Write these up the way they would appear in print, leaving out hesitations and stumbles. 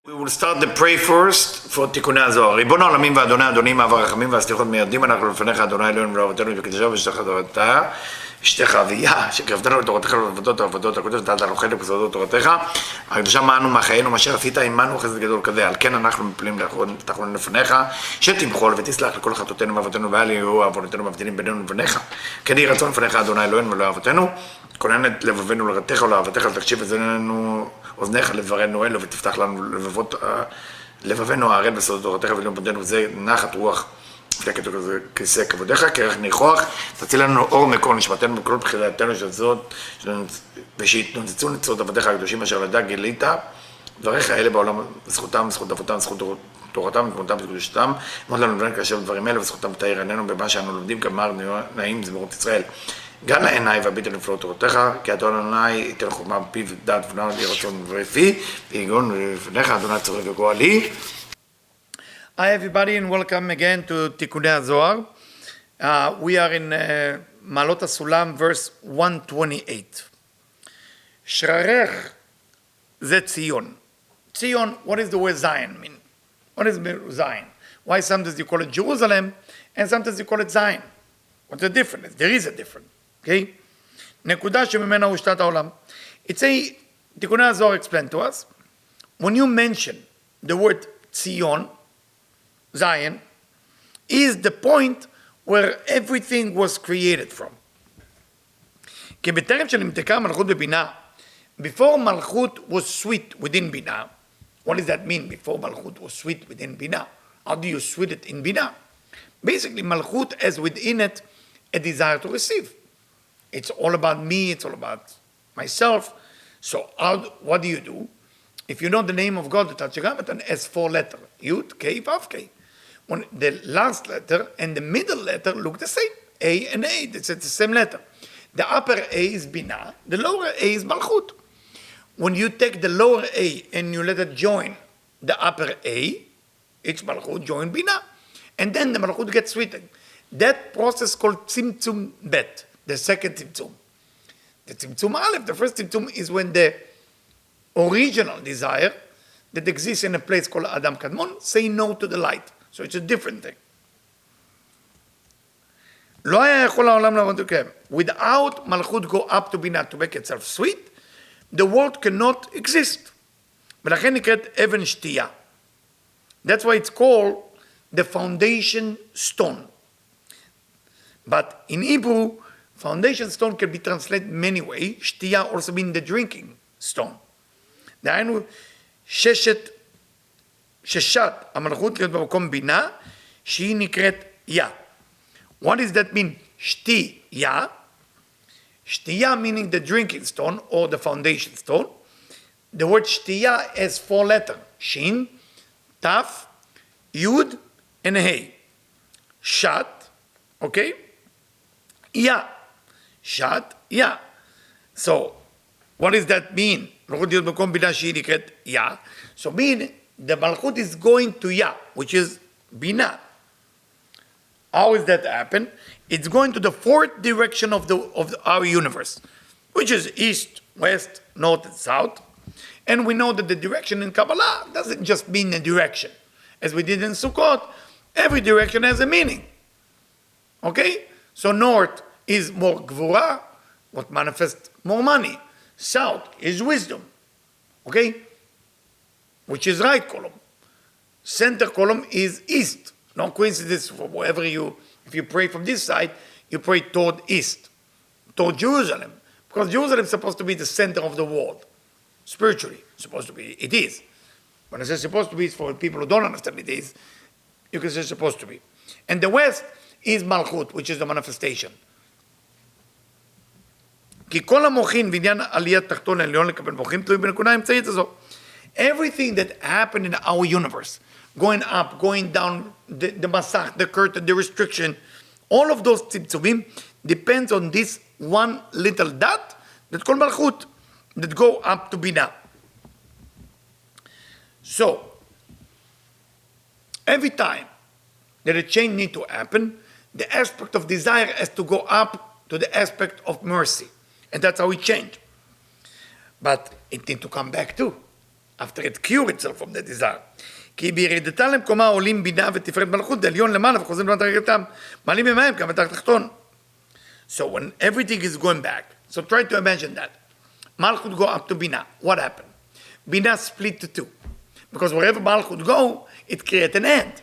We will start the pray first for Tikkunei Zohar. ריבון העולמים ואדוני אדונים, אב הרחמים והסליחות מיידים אנחנו לפניך, אדוני אלוהינו ולאבותינו וקדושה ושתך תורתה, אשתך אביה, שקרבתנו לתורתך ולעבודות העבודות הקודש, נתת לנו חלק בסודות תורתך, הקדושה מענו מחיינו, מה שעשית עמנו חסד גדול כזה, על כן אנחנו מפלים תחתונים לפניך, שתמחול ותסלח לכל חטאותינו ואבותינו ואל יהיו עוונותינו מבדילים בינינו לבניך, כן יהי רצון לפניך, אדוני אלוהינו ולאבותינו, כונן את לבבינו לרתך ולאהבתך, תקשיב אזנינו אוזניך לדברנו אלו ותפתח לנו לבבינו הערל בסודות תורתך ולאום בודנו זה נחת רוח פלקת כיסא כבודיך כרך ניחוח תציל לנו אור מקור נשמתנו בכל בחילתנו של זאת ושיתנוצצו נצרות עבדיך הקדושים אשר לדע גילית דבריך האלה בעולם זכותם, זכות אבותם, זכות תורתם ותמונתם וקדושתם אמרת לנו לבן כאשר דברים אלה וזכותם תאיר עינינו במה שאנו לומדים גמר נעים זמירות ישראל גן לעיניי והביט על נפלאות תורתך, כי אדון אדוני ייתן חוכמה בפיו ודעת ונעל יהי רצון ורפי, ויגון לפניך אדוני צורך וגואלי. Hi everybody and welcome again to Tikkunei Zohar. We are in HaSulam verse 128. שררך זה ציון. Zion, what does the word Zion mean? What is Zion? Why sometimes you call it Jerusalem and sometimes you call it Zion? What's the difference? There is a difference. Okay? נקודה שממנה הושתת העולם. It's a, Tikkunei Zohar explained to us, when you mention the word Zion, Zion, is the point where everything was created from. כי בטרם שנמתקה מלכות בבינה, before מלכות was sweet within בינה, what does that mean, before מלכות was sweet within בינה? How do you sweet it in בינה? Basically, מלכות has within it a desire to receive. It's all about me, it's all about myself. So what do? If you know the name of God, the Tetragrammaton has 4 letters, Yud, K, Vav, K. When the last letter and the middle letter look the same, A and A, it's the same letter. The upper A is Binah, the lower A is Malchut. When you take the lower A and you let it join the upper A, it's Malchut, join Binah. And then the Malchut gets sweetened. That process called Tzimtzum Bet, the second Tzimtzum. The Tzimtzum Aleph, the first Tzimtzum is when the original desire that exists in a place called Adam Kadmon say no to the light. So it's a different thing. Without Malchut go up to Binah to make itself sweet, the world cannot exist. That's why it's called the foundation stone. But in Hebrew, foundation stone can be translated many ways. Shtiya also means the drinking stone. דהיינו, ששת המלכות להיות במקום בינה, שהיא נקראת יה. What does that mean? שתייה. שתייה meaning the drinking stone or the foundation stone. The word שתייה has 4 letters. שין, תף, יוד, and ה'. שת, okay? Ya. Shat, ya. So, what does that mean? So, mean the Malchut is going to Ya, which is Binah. How does that happen? It's going to the 4th direction of our universe, which is east, west, north, and south. And we know that the direction in Kabbalah doesn't just mean a direction. As we did in Sukkot, every direction has a meaning. Okay? So north is more gvura, what manifests more money. South is wisdom, okay? Which is right column. Center column is east. No coincidence for wherever if you pray from this side, you pray toward east, toward Jerusalem. Because Jerusalem is supposed to be the center of the world. Spiritually, supposed to be, it is. When I say supposed to be, it's for people who don't understand it is, you can say supposed to be. And the west is Malchut, which is the manifestation. Everything that happened in our universe, going up, going down, the masach, the curtain, the restriction, all of those tzimtzumim depends on this one little dot that's called Malchut, that go up to Binah. So, every time that a change needs to happen, the aspect of desire has to go up to the aspect of mercy. And that's how it changed. But it needs to come back too. after it cured itself from the desire. כי בירידתה למקומה עולים בינה ותפארת מלכות, דעליון למעלה וחוזרים למדרגתם, מעלים ממהם גם בתחת תחתון. So when everything is going back, so try to imagine that. Malchut go up to Bina. What happened? Bina split to two. Because wherever Malchut go, it creates an end.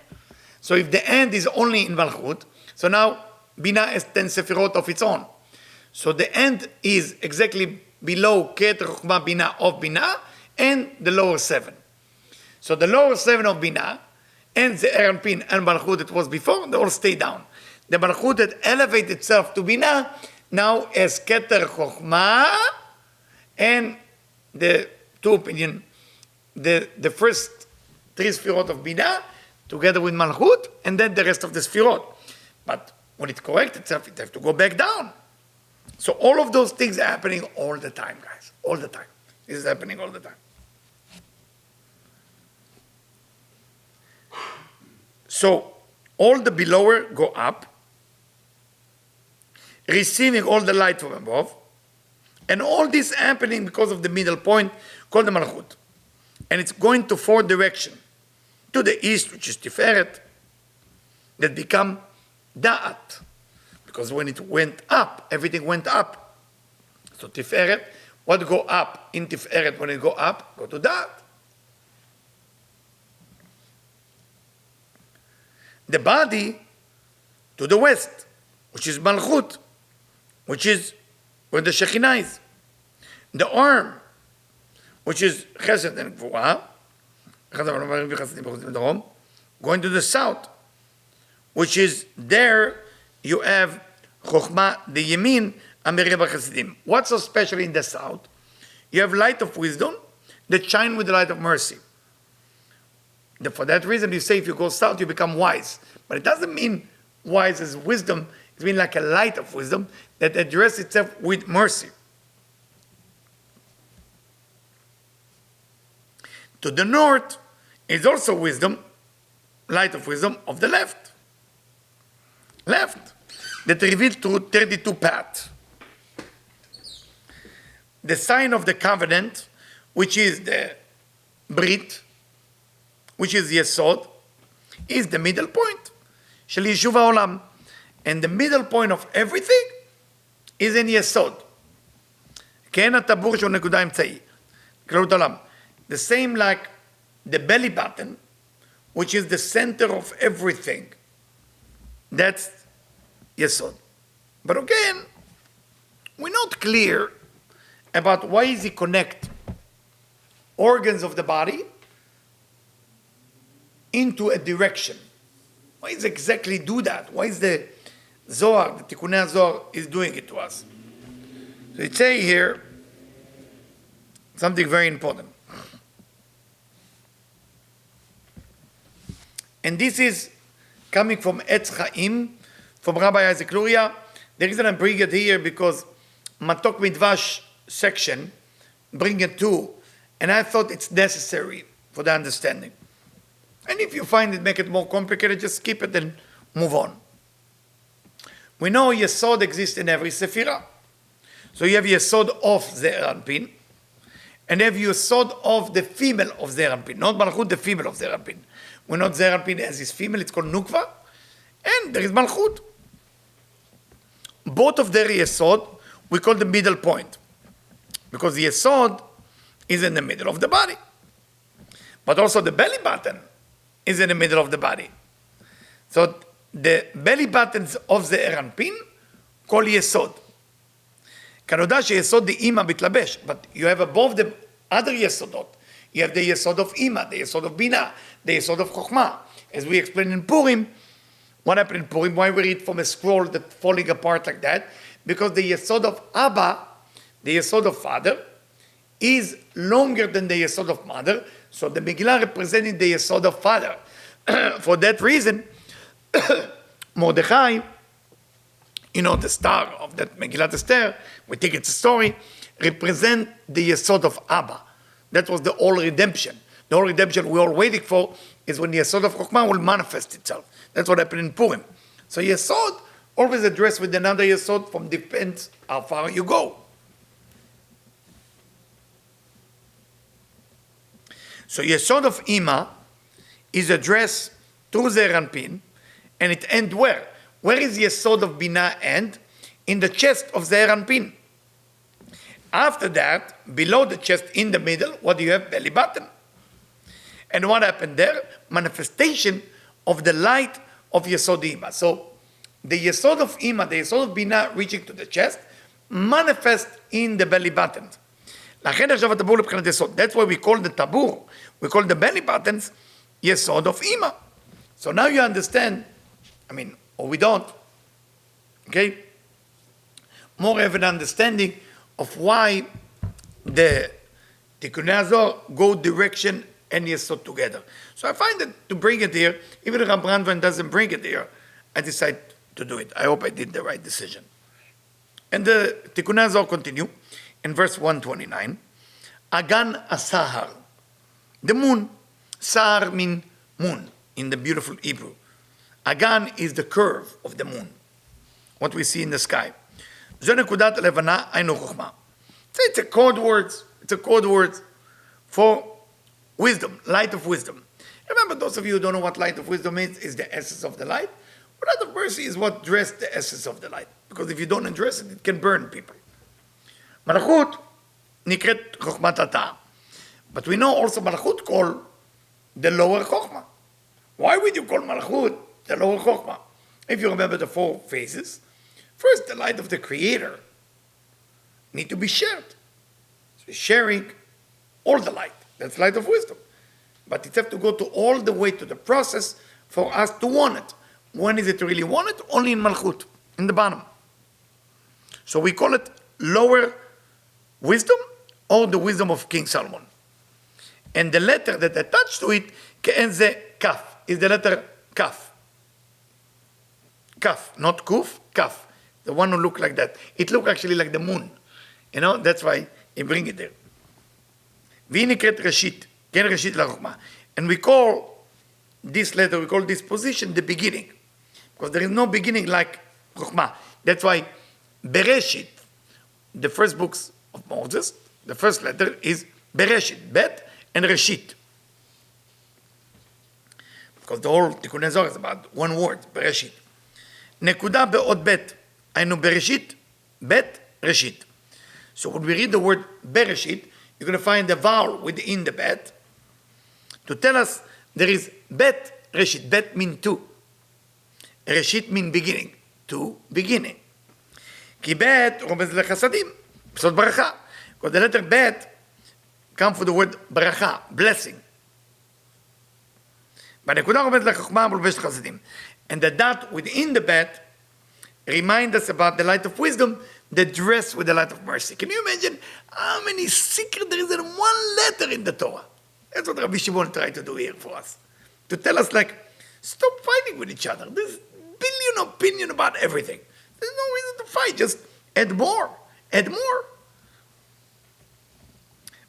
So if the end is only in Malchut, so now Bina has 10 sefirot of its own. So the end is exactly below Keter Chokhmah Bina of Bina and the lower 7. So the lower 7 of Bina and the Eranpin and Malchut that was before, they all stay down. The Malchut that elevated itself to Bina now has Keter Chokhmah and the two opinion, the first 3 sefirot of Bina together with Malchut and then the rest of the sefirot. But when it corrects itself, it has to go back down. So all of those things are happening all the time, guys. All the time. This is happening all the time. So all the belower go up, receiving all the light from above, and all this happening because of the middle point called the Malchut. And it's going to 4 directions. To the east, which is Tiferet, that become Da'at. Because when it went up, everything went up. So Tiferet, what go up in Tiferet when it go up? Go to Da'at. The body to the west, which is Malchut, which is where the Shekhinah is. The arm, which is Chesed and Gvurah, going to the south, which is there you have Chokhmah, the Yemin, Amireba Chesidim. What's so special in the south? You have light of wisdom that shine with the light of mercy. For that reason, you say if you go south, you become wise. But it doesn't mean wise as wisdom. It means like a light of wisdom that addresses itself with mercy. To the north is also wisdom, light of wisdom of the left. Left. That reveals through 32 paths. The sign of the covenant, which is the Brit, which is Yesod, is the middle point. Shel Yishuv HaOlam. And the middle point of everything is in Yesod. Ken הטבור שהוא נקודה אמצעי. כללות עולם. The same like the belly button, which is the center of everything. That's Yesod. But again, we're not clear about why is he connect organs of the body into a direction. Why does exactly do that? Why is the Zohar, the Tikkunei Zohar, is doing it to us? So it say here something very important. And this is coming from Etz Chaim, from Rabbi Isaac Luria. The reason I bring it here because Matok Midvash section bring it too, and I thought it's necessary for the understanding. And if you find it make it more complicated, just skip it and move on. We know Yesod exists in every Sephirah. So you have Yesod of Ze'er Anpin, and you have Yesod of the female of Ze'er Anpin, not Malchut, the female of Ze'er Anpin. We know Ze'er Anpin as his female, it's called Nukva, and there is Malchut. Both of their Yesod, we call the middle point, because the Yesod is in the middle of the body. But also the belly button is in the middle of the body. So the belly buttons of the Eranpin call Yesod. כנודע שיסוד דאמא מתלבש, but you have above the other יסודות. You have the יסוד of אמא, the יסוד of בינה, the יסוד of חוכמה. As we explained in Purim, what happened in Purim? Why we read from a scroll that's falling apart like that? Because the yesod of Abba, the yesod of father, is longer than the yesod of mother. So the Megillah representing the yesod of father. For that reason, Mordechai, you know, the star of that Megillat Esther, we think it's a story, represent the yesod of Abba. That was the whole redemption. The whole redemption we're all waiting for is when the yesod of Chokhmah will manifest itself. That's what happened in Purim. So yesod always addressed with another yesod from depends how far you go. So Yesod of Ima is addressed through Zeir Anpin, and it ends where? Where is Yesod of Binah end? In the chest of Zeir Anpin. After that, below the chest, in the middle, what do you have? Belly button. And what happened there? Manifestation of the light of Yesod Ima. So the Yesod of Ima, the Yesod of Binah reaching to the chest, manifest in the belly button. That's why we call the tabur, we call the belly buttons Yesod of Ima. So now you understand, or we don't, okay? More of an understanding of why the Tikkunei Zohar go direction and Yesod together. So I find that to bring it here, even if Rabban doesn't bring it here, I decide to do it. I hope I did the right decision. And the Tikkunei Zohar continue in verse 129. Agan Asahar, the moon. Sahar means moon in the beautiful Hebrew. Agan is the curve of the moon, what we see in the sky. It's a code word. It's a code word for wisdom, light of wisdom. Remember, those of you who don't know what light of wisdom is the essence of the light. But light of mercy is what dressed the essence of the light. Because if you don't address it, it can burn people. Malachut nikret chokhmat atah. But we know also Malachut called the lower chokhmah. Why would you call Malachut the lower chokhmah? If you remember the four phases, first, the light of the Creator need to be shared. So sharing all the light. That's light of wisdom. But it has to go to all the way to the process for us to want it. When is it really wanted? Only in Malchut, in the bottom. So we call it lower wisdom or the wisdom of King Solomon. And the letter that attached to it, ke'en ze kaf, is the letter kaf. Kaf, not kuf, kaf. The one who look like that. It look actually like the moon. That's why he bring it there. V'nikret Rashit, ken Rashit la'chokhmah. And we call this letter, we call this position the beginning. Because there is no beginning like Chokhmah. That's why Bereshit, the first books of Moses, the first letter is Bereshit, Bet and Reshit. Because the whole Tikkunei Zohar is about one word, Bereshit. Nekuda be'od bet. Ainu Bereshit, Bet, Reshit. So when we read the word Bereshit, you're going to find the vowel within the bet to tell us there is Bet, Reshit. Bet means two. Reshit means beginning. Two, beginning. Ki bet romez lechasadim. Psot baracha. Because the letter bet comes from the word baracha, blessing. And the dot within the bet reminds us about the light of wisdom that dressed with the light of mercy. Can you imagine how many secrets there is in one letter in the Torah? That's what Rabbi Shimon tried to do here for us. To tell us, stop fighting with each other. There's billion opinion about everything. There's no reason to fight. Just add more. Add more.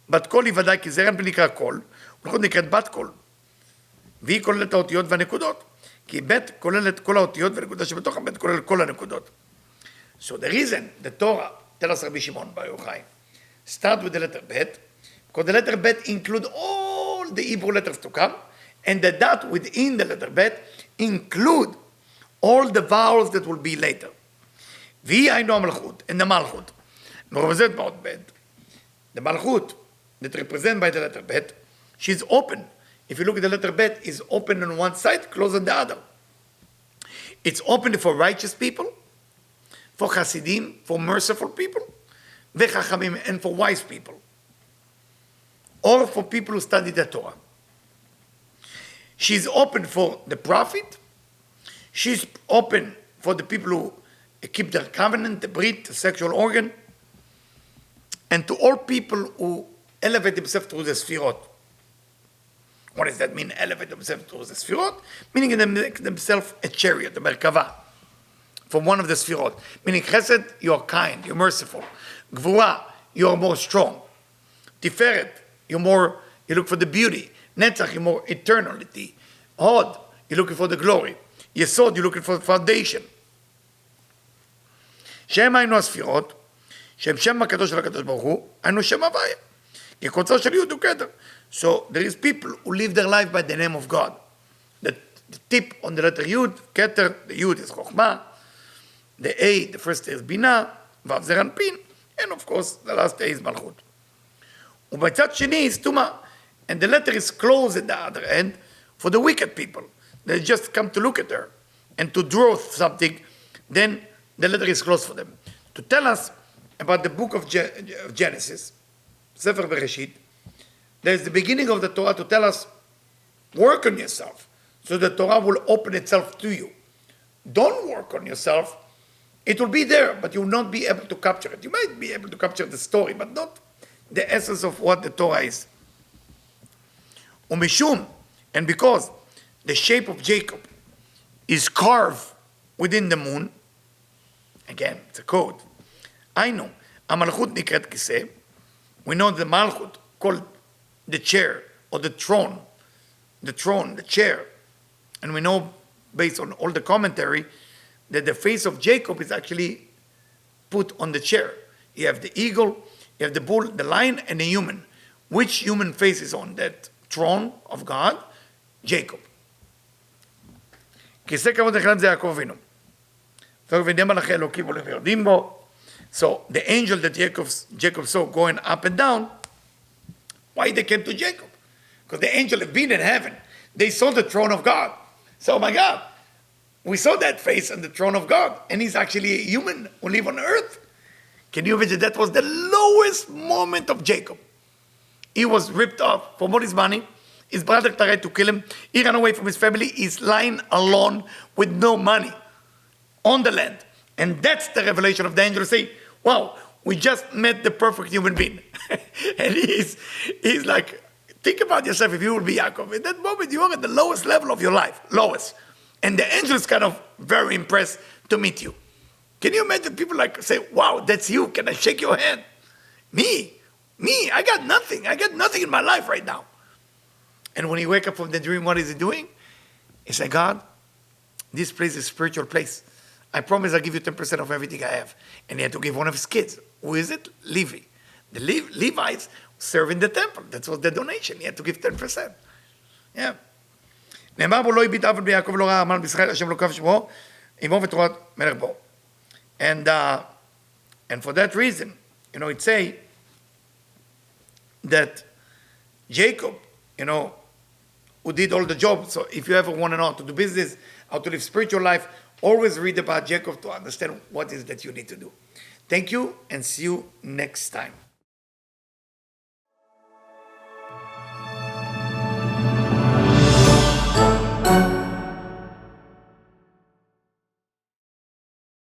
בת קול היא ודאי, כי זרע נקרא קול, ולכן נקראת בת קול. והיא כוללת האותיות והנקודות. כי בית כוללת כל האותיות והנקודה שבתוך הבית כולל כל הנקודות. So the reason the Torah, tell us Rabbi Shimon Bar Yochai, start with the letter Bet, because the letter Bet include all the Hebrew letters to come, and the dot within the letter Bet include all the vowels that will be later. והיא היינו המלכות, and the מלכות. מרומזת באות Bet. The מלכות that represented by the letter Bet, she's open. If you look at the letter Bet, it's open on one side, closed on the other. It's open for righteous people, for Hasidim, for merciful people, v'chachamim, and for wise people, or for people who study the Torah. She's open for the prophet. She's open for the people who keep their covenant, the brit, the sexual organ, and to all people who elevate themselves through the sefirot. What does that mean, elevate themselves through the sefirot? Meaning they make themselves a chariot, a merkava, from one of the sefirot. Meaning chesed, you're kind, you're merciful. Gvura, you're more strong. Tiferet, you look for the beauty. Netzach, you're more eternality. Hod, you're looking for the glory. Yesod, you're looking for the foundation. Shem היינו הספירות, שהם שם הקדוש של הקדוש ברוך הוא, היינו שם הוויה. יקוצר של יוד הוא כתר. So there is people who live their life by the name of God. The tip on the letter Yud, Keter, the Yud is Chokhmah, the A, the first A is Binah, Vav Zeranpin, and of course the last A is Malchut. ובצד שני is Tumah, and the letter is closed at the other end for the wicked people. They just come to look at her and to draw something, then the letter is closed for them. To tell us about the book of Genesis, Sefer Bereshit, there is the beginning of the Torah to tell us, work on yourself, so the Torah will open itself to you. Don't work on yourself. It will be there, but you will not be able to capture it. You might be able to capture the story, but not the essence of what the Torah is. Umishum, and because the shape of Jacob is carved within the moon, again, it's a code. I know, Amalchut nikret kiseh. We know the Malchut, called the chair, or the throne, the chair. And we know, based on all the commentary, that the face of Jacob is actually put on the chair. You have the eagle, you have the bull, the lion, and the human. Which human face is on that throne of God? Jacob. כיסא כבוד אחד זה יעקב אבינו. So the angel that Jacob saw going up and down, why they came to Jacob? Because the angel had been in heaven. They saw the throne of God. So, oh my God, we saw that face on the throne of God. And he's actually a human who live on earth. Can you imagine? That was the lowest moment of Jacob. He was ripped off from all his money. His brother tried to kill him. He ran away from his family. He's lying alone with no money on the land. And that's the revelation of the angel saying, wow, we just met the perfect human being. And he's like, think about yourself if you will be Yaakov. In that moment, you are at the lowest level of your life, lowest. And the angel is kind of very impressed to meet you. Can you imagine people like say, wow, that's you. Can I shake your hand? Me, I got nothing. I got nothing in my life right now. And when he wake up from the dream, what is he doing? He said, God, this place is a spiritual place. I promise I'll give you 10% of everything I have. And he had to give one of his kids. Who is it? Levi. The Levites serve in the temple. That was the donation. He had to give 10%. Yeah. נאמר בו לא הביט עוול ביעקב לא ראה עמל בישראל השם אלוקיו שמו עמו ותורת מלך בו. And for that reason, it say that Jacob, who did all the jobs. So if you ever want to know how to do business, how to live spiritual life, always read about Jacob to understand what is that you need to do. Thank you and see you next time.